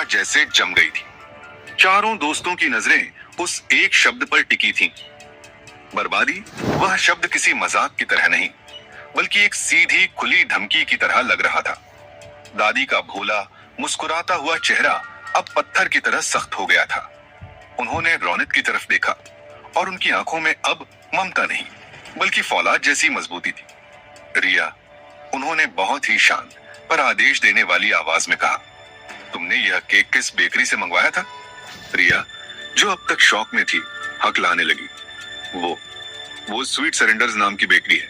जैसे जम गई थी। चारों दोस्तों की नजरें उस एक शब्द पर टिकी थीं। बर्बादी। वह शब्द किसी मजाक की तरह नहीं, बल्कि एक सीधी खुली धमकी की तरह लग रहा था। दादी का भोला मुस्कुराता हुआ चेहरा अब पत्थर की तरह सख्त हो गया था। उन्होंने रौनक की तरफ देखा और उनकी आंखों में अब ममता नहीं, बल्कि फौलाद जैसी मजबूती थी। रिया, उन्होंने बहुत ही शांत पर आदेश देने वाली आवाज में कहा, तुमने यह केक किस बेकरी से मंगवाया था? रिया, जो अब तक शौक में थी, हक लाने लगी। वो स्वीट सरेंडर्स नाम की बेकरी है,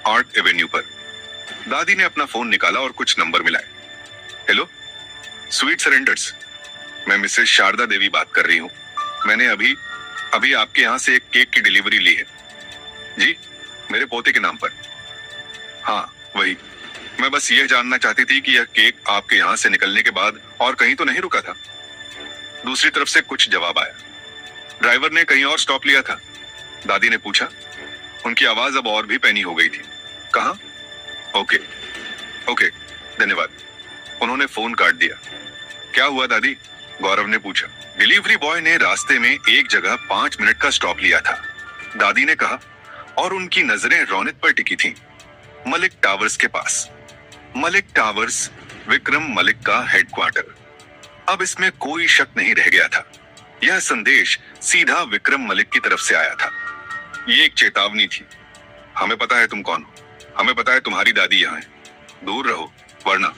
आर्ट एवेन्यू पर। दादी ने अपना फोन निकाला और कुछ नंबर मिलाए। हेलो, स्वीट सरेंडर्स, मैं मिसेस शारदा देवी बात कर रही हूँ। मैंने अभी आपके यहाँ से एक केक की डिलीवरी ली है। जी, मेरे पोते के नाम पर। हाँ, वही। मैं बस यह जानना चाहती थी कि यह केक आपके यहाँ से निकलने के बाद और कहीं तो नहीं रुका था। दूसरी तरफ से कुछ जवाब आया। ड्राइवर ने कहीं और स्टॉप लिया था? दादी ने पूछा। उनकी आवाज अब और भी पैनी हो गई थी। कहाँ? ओके, धन्यवाद। उन्होंने फोन काट दिया। क्या हुआ दादी? गौरव ने पूछा। डिलीवरी बॉय ने रास्ते में एक जगह 5 मिनट का स्टॉप लिया था, दादी ने कहा, और उनकी नजरें रौनक पर टिकी थीं। मलिक टावर्स के पास। मलिक टावर्स, विक्रम मलिक का हेडक्वार्टर। अब इसमें कोई शक नहीं रह गया था। यह संदेश सीधा विक्रम मलिक की तरफ से आया था। ये एक चेतावनी थी। हमें पता है तुम कौन हो, हमें पता है तुम्हारी दादी यहाँ है, दूर रहो वरना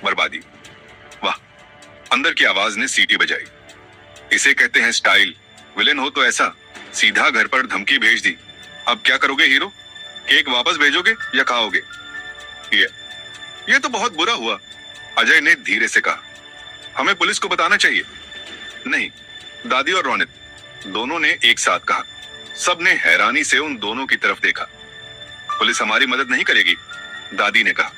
बर्बादी। वाह, अंदर की आवाज ने सीटी बजाई। इसे कहते हैं स्टाइल। विलेन हो तो ऐसा, सीधा घर पर धमकी भेज दी। अब क्या करोगे हीरो? केक वापस भेजोगे या खाओगे? ये तो बहुत बुरा हुआ, अजय ने धीरे से कहा। हमें पुलिस को बताना चाहिए। नहीं, दादी और रौनक दोनों ने एक साथ कहा। सबने हैरानी से उन दोनों की तरफ देखा। पुलिस हमारी मदद नहीं करेगी, दादी ने कहा,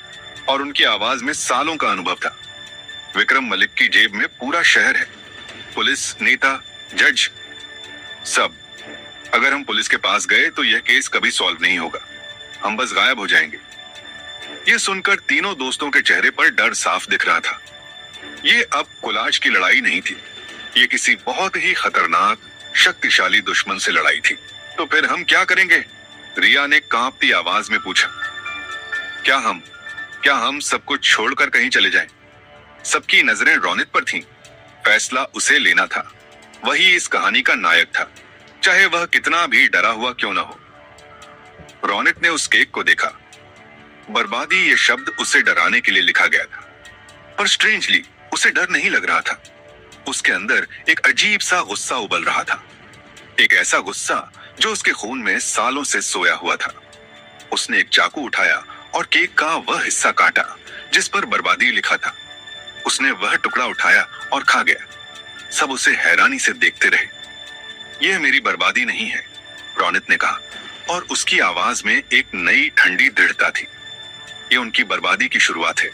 और उनकी आवाज में सालों का अनुभव था। विक्रम मलिक की जेब में पूरा शहर है, पुलिस, नेता, जज, सब। अगर हम पुलिस के पास गए तो यह केस कभी सॉल्व नहीं होगा, हम बस गायब हो जाएंगे। यह सुनकर तीनों दोस्तों के चेहरे पर डर साफ दिख रहा था। ये अब कोलाज की लड़ाई नहीं थी, ये किसी बहुत ही खतरनाक, शक्तिशाली दुश्मन से लड़ाई थी। तो फिर हम क्या करेंगे? रिया ने कांपती आवाज में पूछा। क्या हम सब कुछ छोड़कर कहीं चले जाएं? सबकी नजरें रौनक पर थीं। फैसला उसे लेना था, वही इस कहानी का नायक था, चाहे वह कितना भी डरा हुआ क्यों ना हो। रौनक ने उस केक को देखा। बर्बादी ये शब्द उसे डराने के लिए लिखा गया था, पर स्ट्रेंजली उसे डर नहीं लग रहा था। उसके अंदर एक अजीब सा गुस्सा उबल रहा था, एक ऐसा गुस्सा जो उसके खून में सालों से सोया हुआ था। उसने एक चाकू उठाया और केक का वह हिस्सा काटा जिस पर बर्बादी लिखा था। उसने वह टुकड़ा उठाया और खा गया। सब उसे हैरानी से देखते रहे। यह मेरी बर्बादी नहीं है, रौनक ने कहा, और उसकी आवाज में एक नई ठंडी दृढ़ता थी। यह उनकी बर्बादी की शुरुआत है।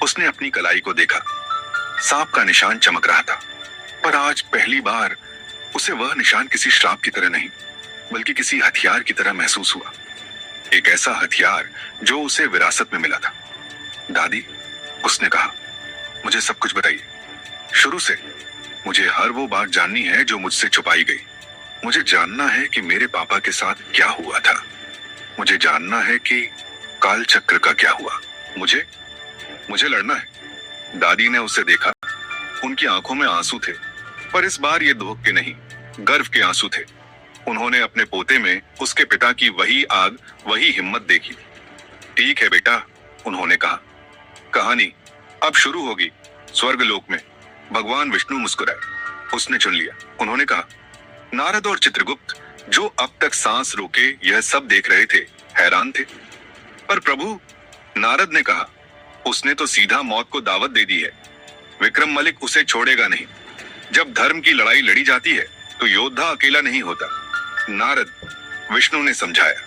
उसने अपनी कलाई को देखा। सांप का निशान चमक रहा था, पर आज पहली बार उसे वह निशान किसी श्राप की तरह नहीं, बल्कि किसी हथियार की तरह महसूस हुआ। एक ऐसा हथियार जो उसे विरासत में मिला था। दादी, उसने कहा, मुझे सब कुछ बताइए, शुरू से। मुझे हर वो बात जाननी है जो मुझसे छुपाई गई। मुझे जानना है कि मेरे पापा के साथ क्या हुआ था। मुझे जानना है कि काल चक्र का क्या हुआ। मुझे लड़ना है। दादी ने उसे देखा। उनकी आंखों में आंसू थे, पर इस बार ये दुख के नहीं, गर्व के आंसू थे। उन्होंने अपने पोते में उसके पिता की वही आग, वही हिम्मत देखी। ठीक है बेटा, उन्होंने कहा, कहानी अब शुरू होगी स्वर्गलोक में। भगवान विष्णु मुस्कुराए। उसने चुन लिया। उन्होंने कहा, नारद और चित्रगुप्त, जो अब तक सांस रोके यह सब देख रहे थे, हैरान थे। पर प्रभु, नारद ने कहा, उसने तो सीधा मौत को दावत दे दी है। विक्रम मलिक उसे छोड़ेगा नहीं। जब धर्म की लड़ाई लड़ी जाती है तो योद्धा अकेला नहीं होता। नारद, विष्णु ने समझाया।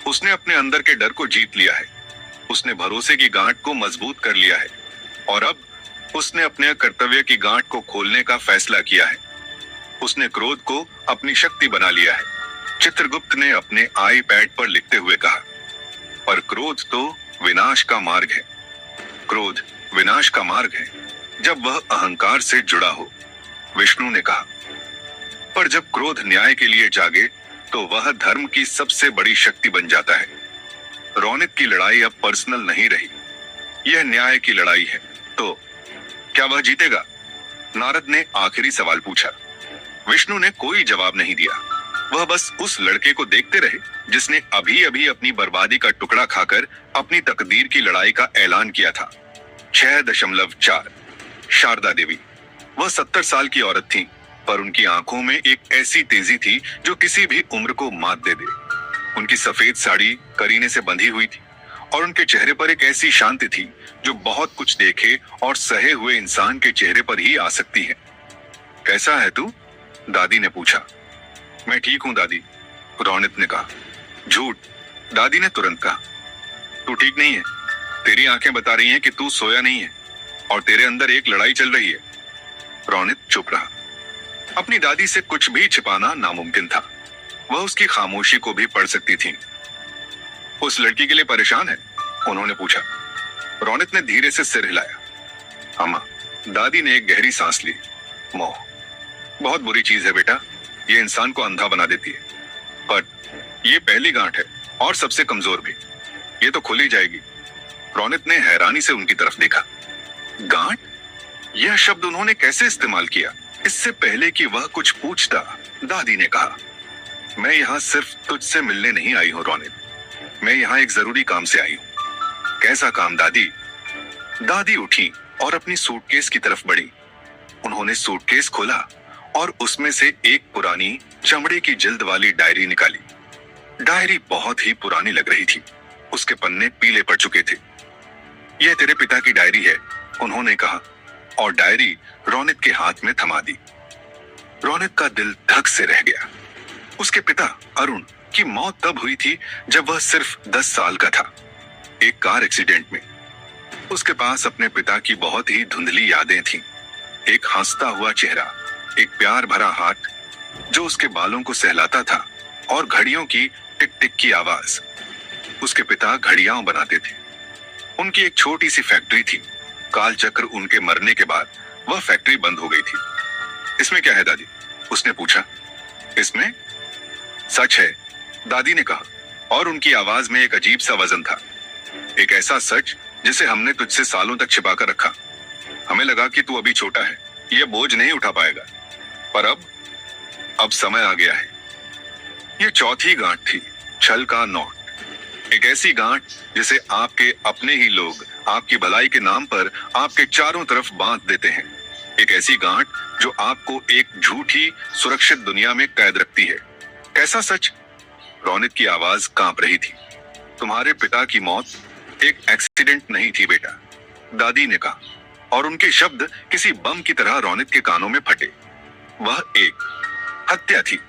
उसने अपने अंदर के डर को जीत लिया है। उसने भरोसे की गांठ को मजबूत कर लिया है, और अब उसने अपने कर्तव्य की गांठ को खोलने का फैसला किया है। उसने क्रोध को अपनी शक्ति बना लिया है। चित्रगुप्त ने अपने आईपैड पर लिखते हुए कहा, पर क्रोध तो विनाश का मार्ग है। क्रोध विनाश का मार्ग है। जब वह अहंकार से जुड़ा हो। विष्णु ने कहा, पर जब क्रोध न्याय के लिए जागे तो वह धर्म की सबसे बड़ी शक्ति बन जाता है। रौनित की लड़ाई अब पर्सनल नहीं रही, यह न्याय की लड़ाई है। तो क्या वह जीतेगा? नारद ने आखिरी सवाल पूछा। विष्णु ने कोई जवाब नहीं दिया। वह बस उस लड़के को देखते रहे जिसने अभी अभी अपनी बर्बादी का टुकड़ा खाकर अपनी तकदीर की लड़ाई का ऐलान किया था। 6.4 शारदा देवी। वह 70 साल की औरत थी, पर उनकी आंखों में एक ऐसी तेजी थी जो किसी भी उम्र को मात दे दे। उनकी सफेद साड़ी करीने से बंधी हुई थी और उनके चेहरे पर एक ऐसी शांति थी जो बहुत कुछ देखे और सहे हुए इंसान के चेहरे पर ही आ सकती है। कैसा है तू? दादी ने पूछा। मैं ठीक हूं दादी, रौनित ने कहा। झूठ, दादी ने तुरंत कहा। तू ठीक नहीं है। तेरी आंखें बता रही हैं कि तू सोया नहीं है और तेरे अंदर एक लड़ाई चल रही है। रौनित चुप रहा। अपनी दादी से कुछ भी छिपाना नामुमकिन था। वह उसकी खामोशी को भी पढ़ सकती थी। उस लड़की के लिए परेशान है? उन्होंने पूछा। रौनित ने धीरे से सिर हिलाया। अम्मा, दादी ने एक गहरी सांस ली। मोह बहुत बुरी चीज है बेटा, ये इंसान को अंधा बना देती है। पर ये पहली गांठ है और सबसे कमजोर भी। ये तो खुल ही जाएगी। रौनित ने हैरानी से उनकी तरफ देखा। गांठ? यह शब्द उन्होंने कैसे इस्तेमाल किया? इससे पहले कि वह कुछ पूछता, दादी ने कहा, मैं यहाँ सिर्फ तुझसे मिलने नहीं आई हूँ रौनित, मैं यहाँ एक जरूरी काम से आई हूँ। कैसा काम दादी? दादी उठी और अपनी सूटकेस की तरफ बढ़ी। उन्होंने सूटकेस खोला और उसमें से एक पुरानी चमड़े की जिल्द वाली डायरी निकाली। डायरी बहुत ही पुरानी लग रही थी। उसके पन्ने पीले पड़ चुके थे। यह तेरे पिता की डायरी है, उन्होंने कहा और डायरी रौनित के हाथ में थमा दी। रौनित का दिल धक से रह गया। उसके पिता अरुण की मौत तब हुई थी जब वह सिर्फ 10 साल का था, एक कार एक्सीडेंट में। उसके पास अपने पिता की बहुत ही धुंधली यादें थीं। एक हंसता हुआ चेहरा, एक प्यार भरा हाथ जो उसके बालों को सहलाता था और घड़ियों की टिक टिक की आवाज। उसके पिता घड़ियां बनाते थे। उनकी एक छोटी सी फैक्ट्री थी। कालचक्र उनके मरने के बाद वह फैक्ट्री बंद हो गई थी। इसमें क्या है दादी? उसने पूछा। इसमें सच है, दादी ने कहा और उनकी आवाज में एक अजीब सा वजन था। एक ऐसा सच जिसे हमने तुझसे सालों तक छिपाकर रखा। हमें लगा कि तू अभी छोटा है, यह बोझ नहीं उठा पाएगा, पर अब समय आ गया है। यह चौथी गांठ थी, छल का नोट। एक ऐसी गांठ जिसे आपके अपने ही लोग आपकी भलाई के नाम पर आपके चारों तरफ बांध देते हैं। एक ऐसी गांठ जो आपको एक झूठी सुरक्षित दुनिया में कैद रखती है। कैसा सच? रौनित की आवाज कांप रही थी। तुम्हारे पिता की मौत एक एक्सीडेंट नहीं थी बेटा, दादी ने कहा और उनके शब्द किसी बम की तरह रौनित के कानों में फटे। वह एक हत्या थी।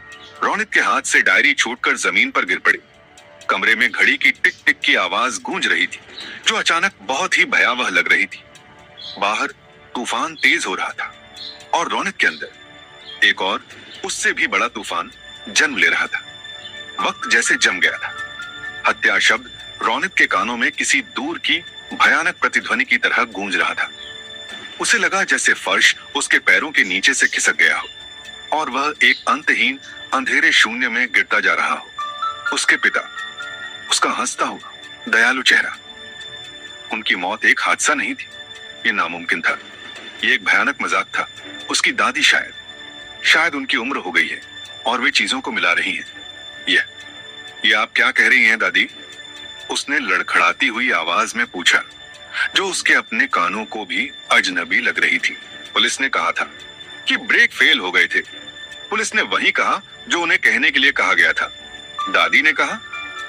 रौनित के हाथ से डायरी छूटकर जमीन पर गिर पड़ी। कमरे में घड़ी की टिक टिक की आवाज गूंज रही थी जो अचानक बहुत ही भयावह लग रही थी। बाहर तूफान तेज हो रहा था और रौनित के अंदर एक और उससे भी बड़ा तूफान जन्म ले रहा था। वक्त जैसे जम गया था। हत्या शब्द रौनित के कानों में किसी दूर की भयानक प्रतिध्वनि की तरह गूंज रहा था। उसे लगा जैसे फर्श उसके पैरों के नीचे से खिसक गया हो और वह एक अंतहीन अंधेरे शून्य में गिरता जा रहा हो। उसके पिता, उसका हंसता हुआ दयालु चेहरा। उनकी मौत एक हादसा नहीं थी, ये नामुमकिन था, ये एक भयानक मजाक था। उसकी दादी शायद उनकी उम्र हो गई है और वे चीजों को मिला रही हैं। ये आप क्या कह रही हैं दादी? उसने लड़खड़ाती हुई आवाज में पूछा, जो उसके अपने कानों को भी अजनबी लग रही थी। पुलिस ने कहा था कि ब्रेक फेल हो गए थे। पुलिस ने वही कहा जो उन्हें कहने के लिए कहा गया था, दादी ने कहा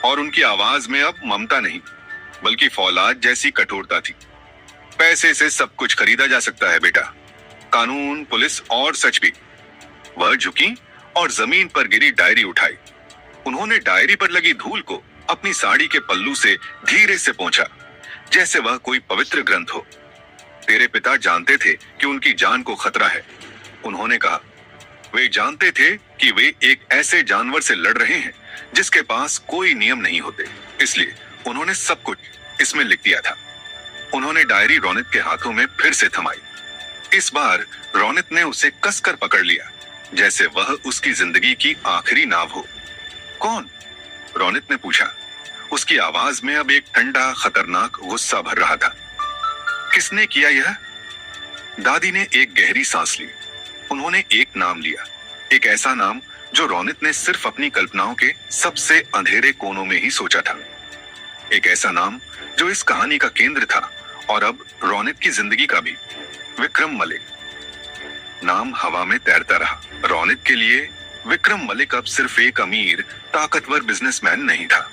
और उनकी आवाज में अब ममता नहीं बल्कि फौलाद जैसी कठोरता थी। पैसे से सब कुछ खरीदा जा सकता है बेटा, कानून, पुलिस और सच भी। वह झुकी और जमीन पर गिरी डायरी उठाई। उन्होंने डायरी पर लगी धूल को अपनी साड़ी के पल्लू से धीरे से पोंछा, जैसे वह कोई पवित्र ग्रंथ हो। तेरे पिता जानते थे कि उनकी जान को खतरा है, उन्होंने कहा। वे जानते थे कि वे एक ऐसे जानवर से लड़ रहे हैं जिसके पास कोई नियम नहीं होते, इसलिए उन्होंने सब कुछ इसमें लिख दिया था। उन्होंने डायरी रौनित के हाथों में फिर से थमाई। इस बार रौनित ने उसे कसकर पकड़ लिया, जैसे वह उसकी जिंदगी की आखिरी नाव हो। कौन? रौनित ने पूछा। उसकी आवाज में अब एक ठंडा खतरनाक गुस्सा भर रहा था। किसने किया यह? दादी ने एक गहरी सांस ली। उन्होंने एक नाम लिया, एक ऐसा नाम जो रौनित ने सिर्फ अपनी कल्पनाओं के सबसे अंधेरे कोनों में ही सोचा था। एक ऐसा नाम जो इस कहानी का केंद्र था और अब रौनित की जिंदगी का भी। विक्रम मलिक। नाम हवा में तैरता रहा। रौनित के लिए विक्रम मलिक अब सिर्फ एक अमीर ताकतवर बिजनेसमैन नहीं था,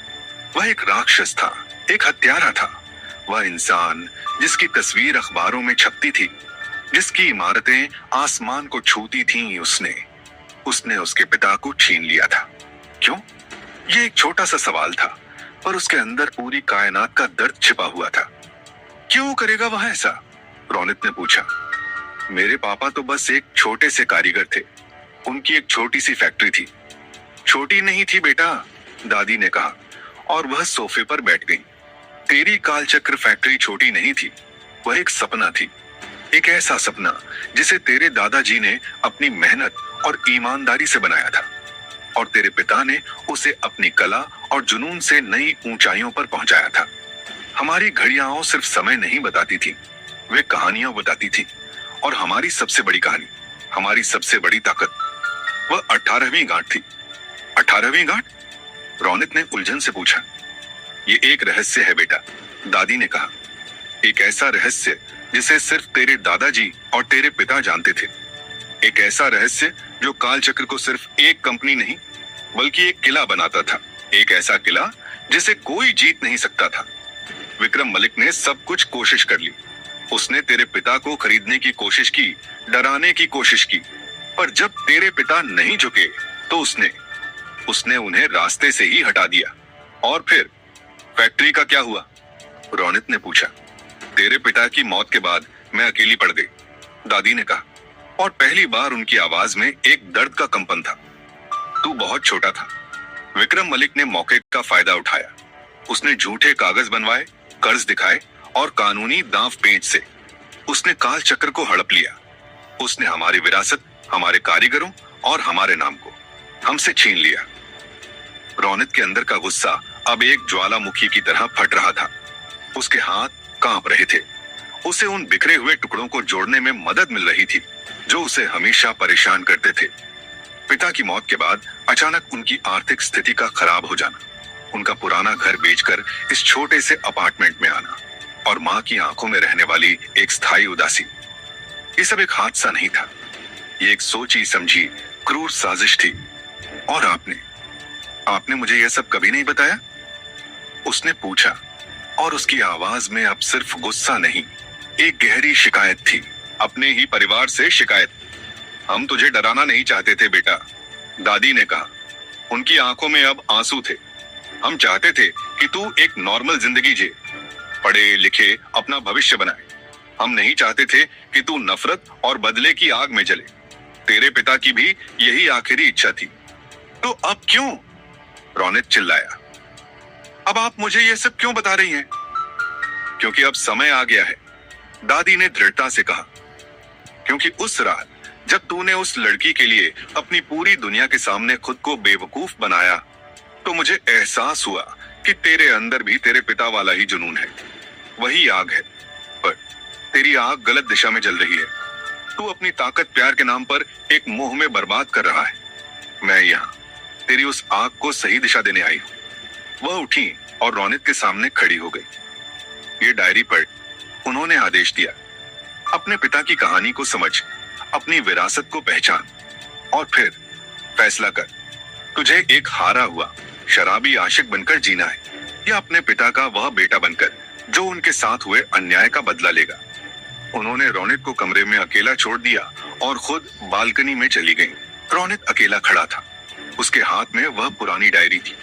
वह एक राक्षस था, एक हत्यारा था। वह इंसान जिसकी तस्वीर अखबारों में छपती थी, जिसकी इमारतें आसमान को छूती थीं, उसने उसके पिता को छीन लिया था। क्यों? यह एक छोटा सा सवाल था, पर उसके अंदर पूरी कायनात का दर्द छिपा हुआ था। क्यों करेगा वह ऐसा? रौनित ने पूछा। मेरे पापा तो बस एक छोटे से कारीगर थे, उनकी एक छोटी सी फैक्ट्री थी। छोटी नहीं थी बेटा, दादी ने कहा, और वह सोफे पर बैठ गई। तेरी कालचक्र फैक्ट्री छोटी नहीं थी, वह एक सपना थी, एक ऐसा सपना जिसे तेरे दादाजी ने अपनी मेहनत और ईमानदारी से बनाया था, और तेरे पिता ने उसे अपनी कला और जुनून से नई ऊंचाइयों पर पहुंचाया था। हमारी घड़ियां सिर्फ समय नहीं बताती थी, वे कहानियां बताती थी, और हमारी सबसे बड़ी कहानी, हमारी सबसे बड़ी ताकत, वह 18वीं गांठ थी। 18वीं गांठ? रौनित ने उलझन से पूछा। ये एक रहस्य है बेटा, दादी ने कहा, एक ऐसा रहस्य जिसे सिर्फ तेरे दादाजी और तेरे पिता जानते थे। एक ऐसा रहस्य जो कालचक्र को सिर्फ एक कंपनी नहीं बल्कि एक किला बनाता था, एक ऐसा किला जिसे कोई जीत नहीं सकता था। विक्रम मलिक ने सब कुछ कोशिश कर ली। उसने तेरे पिता को खरीदने की कोशिश की, डराने की कोशिश की, पर जब तेरे पिता नहीं झुके तो उसने उन्हें रास्ते से ही हटा दिया। और फिर फैक्ट्री का क्या हुआ? रौनित ने पूछा। तेरे पिता की मौत के बाद मैं अकेली पड़ गई, दादी ने कहा, और पहली बार उनकी आवाज में एक दर्द का कंपन था। तू बहुत छोटा था। विक्रम मलिक ने मौके का फायदा उठाया। उसने झूठे कागज बनवाए, कर्ज दिखाए, और कानूनी दांव पेच से उसने काल चक्र को हड़प लिया। उसने हमारी विरासत, हमारे कारीगरों और हमारे नाम को हमसे छीन लिया। रौनित के अंदर का गुस्सा अब एक ज्वालामुखी की तरह फट रहा था। उसके हाथ कांप रहे थे। उसे उन बिखरे हुए टुकड़ों को जोड़ने में मदद मिल रही थी जो उसे हमेशा परेशान करते थे। पिता की मौत के बाद अचानक उनकी आर्थिक स्थिति का खराब हो जाना, उनका पुराना घर बेचकर इस छोटे से अपार्टमेंट में आना, और मां की आंखों में रहने वाली एक स्थायी उदासी। ये सब एक हादसा नहीं था, ये एक सोची समझी क्रूर साजिश थी। और आपने मुझे यह सब कभी नहीं बताया? उसने पूछा, और उसकी आवाज में अब सिर्फ गुस्सा नहीं, एक गहरी शिकायत थी, अपने ही परिवार से शिकायत। हम तुझे डराना नहीं चाहते थे बेटा, दादी ने कहा। उनकी आंखों में अब आंसू थे। हम चाहते थे कि तू एक नॉर्मल जिंदगी जिए, पढ़े लिखे, अपना भविष्य बनाए। हम नहीं चाहते थे कि तू नफरत और बदले की आग में जले। तेरे पिता की भी यही आखिरी इच्छा थी। तो अब क्यों? रौनित चिल्लाया। अब आप मुझे यह सब क्यों बता रही हैं? क्योंकि अब समय आ गया है, दादी ने दृढ़ता से कहा। क्योंकि उस रात जब तूने उस लड़की के लिए अपनी पूरी दुनिया के सामने खुद को बेवकूफ बनाया, तो मुझे एहसास हुआ कि तेरे अंदर भी तेरे पिता वाला ही जुनून है, वही आग है, पर तेरी आग गलत दिशा में जल रही है। तू अपनी ताकत प्यार के नाम पर एक मोह में बर्बाद कर रहा है। मैं यहाँ तेरी उस आग को सही दिशा देने आई हूँ। वह उठी और रौनित के सामने खड़ी हो गई। ये डायरी पढ़, उन्होंने आदेश दिया। अपने पिता की कहानी को समझ, अपनी विरासत को पहचान, और फिर फैसला कर, तुझे एक हारा हुआ शराबी आशिक बनकर जीना है, या अपने पिता का वह बेटा बनकर जो उनके साथ हुए अन्याय का बदला लेगा। उन्होंने रौनित को कमरे में अकेला छोड़ दिया और खुद बालकनी में चली गई। रौनित अकेला खड़ा था। उसके हाथ में वह पुरानी डायरी थी।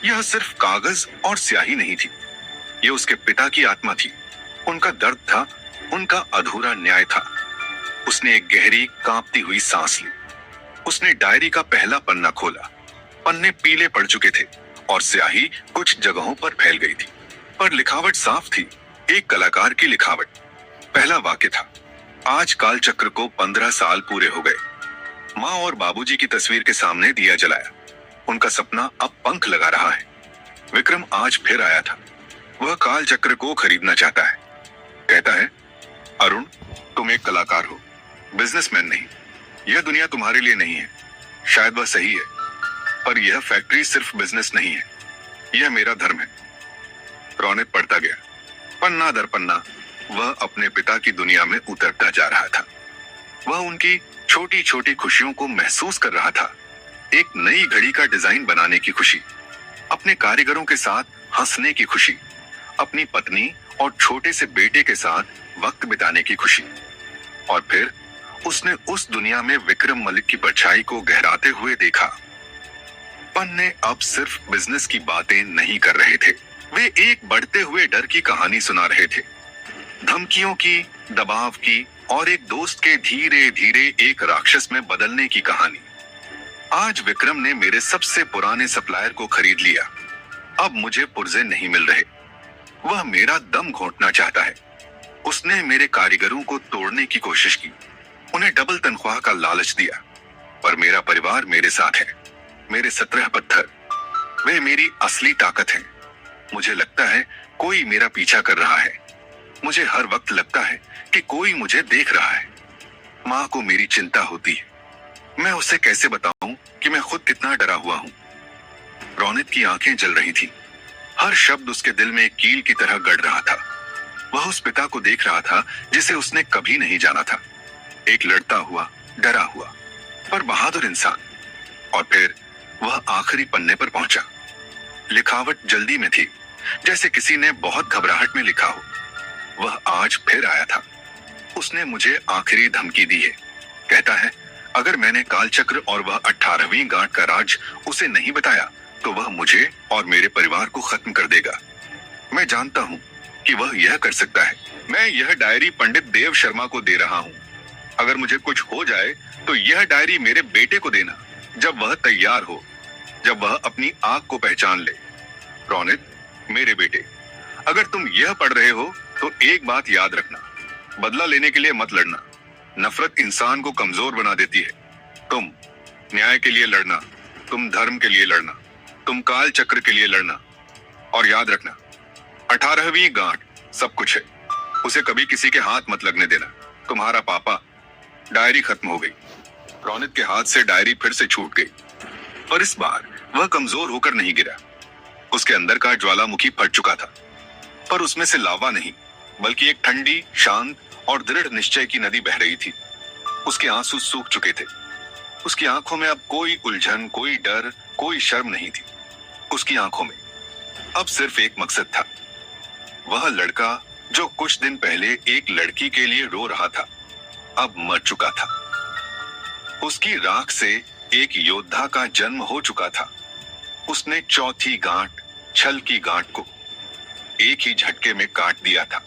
यह सिर्फ कागज और स्याही नहीं थी, यह उसके पिता की आत्मा थी। उनका दर्द था, उनका अधूरा न्याय था। उसने एक गहरी कांपती हुई सांस ली। उसने डायरी का पहला पन्ना खोला। पन्ने पीले पड़ चुके थे और स्याही कुछ जगहों पर फैल गई थी, पर लिखावट साफ थी, एक कलाकार की लिखावट। पहला वाक्य था, आज काल चक्र को 15 साल पूरे हो गए। माँ और बाबूजी की तस्वीर के सामने दिया जलाया। उनका सपना अब पंख लगा रहा है। विक्रम आज फिर आया था। वह काल चक्र को खरीदना चाहता है। कहता है, अरुण, तुम एक कलाकार हो, बिजनेसमैन नहीं। यह दुनिया तुम्हारे लिए नहीं है। शायद वह सही है, पर यह फैक्ट्री सिर्फ बिजनेस नहीं है, यह मेरा धर्म है। रौनित पढ़ता गया। पन्ना दर पन्ना वह अपने पिता की दुनिया में उतरता जा रहा था। वह उनकी छोटी छोटी खुशियों को महसूस कर रहा था। एक नई घड़ी का डिजाइन बनाने की खुशी, अपने कारीगरों के साथ हंसने की खुशी, अपनी पत्नी और छोटे से बेटे के साथ वक्त बिताने की खुशी। और फिर उसने उस दुनिया में विक्रम मलिक की परछाई को गहराते हुए देखा। पन्ने अब सिर्फ बिजनेस की बातें नहीं कर रहे थे, वे एक बढ़ते हुए डर की कहानी सुना रहे थे। धमकियों की, दबाव की और एक दोस्त के धीरे धीरे एक राक्षस में बदलने की कहानी। आज विक्रम ने मेरे सबसे पुराने सप्लायर को खरीद लिया। अब मुझे पुर्जे नहीं मिल रहे। वह मेरा दम घोंटना चाहता है। उसने मेरे कारीगरों को तोड़ने की कोशिश की, उन्हें डबल तनख्वाह का लालच दिया। पर मेरा परिवार मेरे साथ है, मेरे 17 पत्थर, वे मेरी असली ताकत हैं। मुझे लगता है कोई मेरा पीछा कर रहा है। मुझे हर वक्त लगता है कि कोई मुझे देख रहा है। माँ को मेरी चिंता होती है। मैं उसे कैसे बताऊं कि मैं खुद कितना डरा हुआ हूं। रौनित की आंखें जल रही थी। हर शब्द उसके दिल में एक कील की तरह गड़ रहा था। वह उस पिता को देख रहा था जिसे उसने कभी नहीं जाना था। एक लड़ता हुआ, डरा हुआ, पर बहादुर इंसान। और फिर वह आखिरी पन्ने पर पहुंचा। लिखावट जल्दी में थी, जैसे किसी ने बहुत घबराहट में लिखा हो। वह आज फिर आया था। उसने मुझे आखिरी धमकी दी है। कहता है, अगर मैंने कालचक्र और वह 18वीं गांठ का राज उसे नहीं बताया तो वह मुझे और मेरे परिवार को खत्म कर देगा। मैं जानता हूं कि वह यह कर सकता है। मैं यह डायरी पंडित देव शर्मा को दे रहा हूं। अगर मुझे कुछ हो जाए तो यह डायरी मेरे बेटे को देना, जब वह तैयार हो, जब वह अपनी आंख को पहचान ले। रौनित, मेरे बेटे, अगर तुम यह पढ़ रहे हो तो एक बात याद रखना, बदला लेने के लिए मत लड़ना। नफरत इंसान को कमजोर बना देती है। तुम न्याय के लिए लड़ना, तुम धर्म के लिए लड़ना, तुम काल चक्र के लिए लड़ना। और याद रखना, 18वीं गांठ सब कुछ है, उसे कभी किसी के हाथ मत लगने देना। तुम्हारा पापा। डायरी खत्म हो गई। रौनित के हाथ से डायरी फिर से छूट गई, पर इस बार वह कमजोर होकर नहीं गिरा। उसके अंदर का ज्वालामुखी फट चुका था, पर उसमें से लावा नहीं, बल्कि एक ठंडी, शांत और दृढ़ निश्चय की नदी बह रही थी। उसके आंसू सूख चुके थे। उसकी आंखों में अब कोई उलझन, कोई डर, कोई शर्म नहीं थी। उसकी आंखों में अब सिर्फ एक मकसद था। वह लड़का जो कुछ दिन पहले एक लड़की के लिए रो रहा था, अब मर चुका था। उसकी राख से एक योद्धा का जन्म हो चुका था। उसने चौथी गांठ, छल की गांठ को एक ही झटके में काट दिया था।